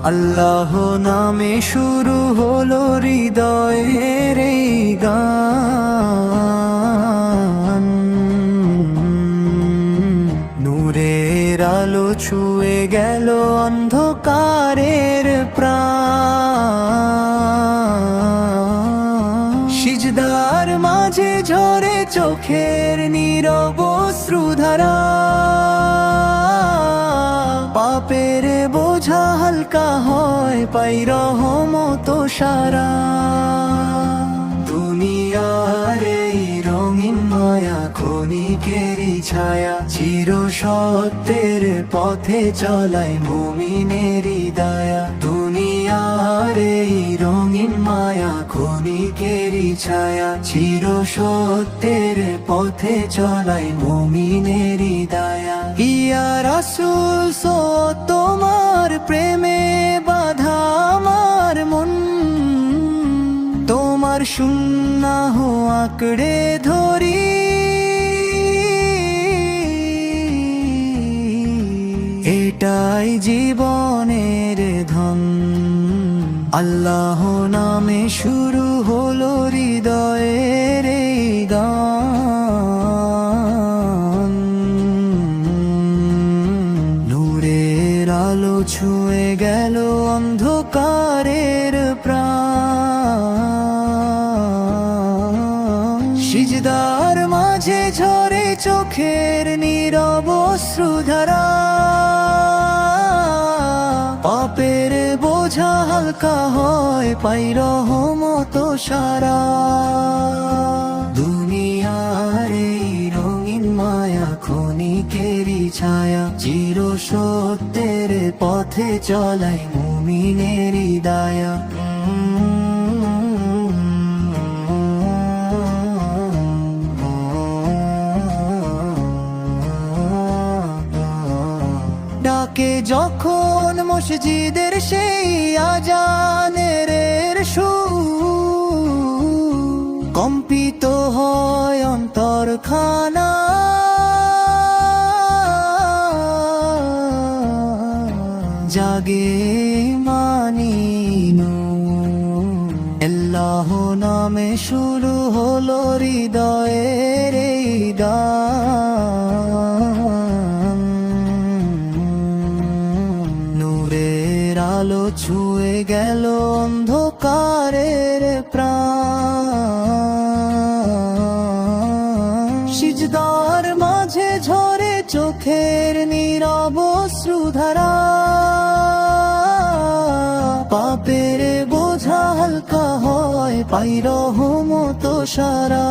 আল্লাহ নামে শুরু হলো হৃদয়ের এই গান, নূরের আলো ছুঁয়ে গেল অন্ধকারের প্রাণ। সিজদার মাঝে ঝরে চোখের নীরব অশ্রুধারা, পাপের বোঝা হালকা হয় পাই রহমত সারা। দুনিয়ার এই রঙিন মায়া ক্ষণিকেরই ছায়া, চির সত্যের পথে চলায় মুমিনেরই দায়া। দুনিয়ার এই রঙিন মায়া ক্ষণিকেরই ছায়া, চির সত্যের পথে চলায় মুমিনেরই দায়া। ইয়া রাসূল সো তোমার প্রেমে বাঁধা আমার মন, তোমার সুন্নাহ আঁকড়ে ধরি। এটাই জীবনের ধন, আল্লাহ নামে শুরু হলো হৃদয়ের এই গান। নূরের আলো ছুঁয়ে গেল অন্ধকারের প্রাণ। সিজদার মাঝে ঝরে চোখের নীরব অশ্রুধারা, পাপের বোঝা হালকা হয় পাই রহমত সারা। দুনিয়ার এই রঙিন মায়া ক্ষণিকেরই ছায়া, চির সত্যের পথে চলায় মুমিনেরই দায়া। ডাকে যখন মসজিদের সেই আজানের সুর, কম্পিত হয় অন্তরখানা। জাগে মানিনু আল্লাহ নামে শুরু হলো হৃদয়ের এই গান। নূরের আলো ছুঁয়ে গেল অন্ধকারের প্রাণ। সিজদার মাঝে ঝরে চোখের নীরব অশ্রুধারা, পাপের বোঝা হালকা হয় পাই রহমত সারা।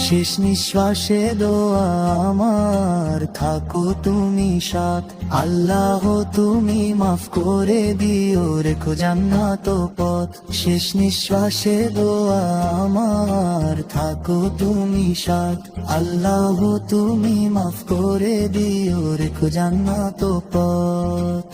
শেষ নিঃশ্বাসে দোয়া আমার, থাকো তুমি সাথ। আল্লাহ তুমি মাফ করে দিও, রেখো জান্নাত পথ। শেষ নিঃশ্বাসে দোয়া আমার, থাকো তুমি সাথ। আল্লাহ তুমি মাফ করে দিও, রেখো জান্নাত পথ।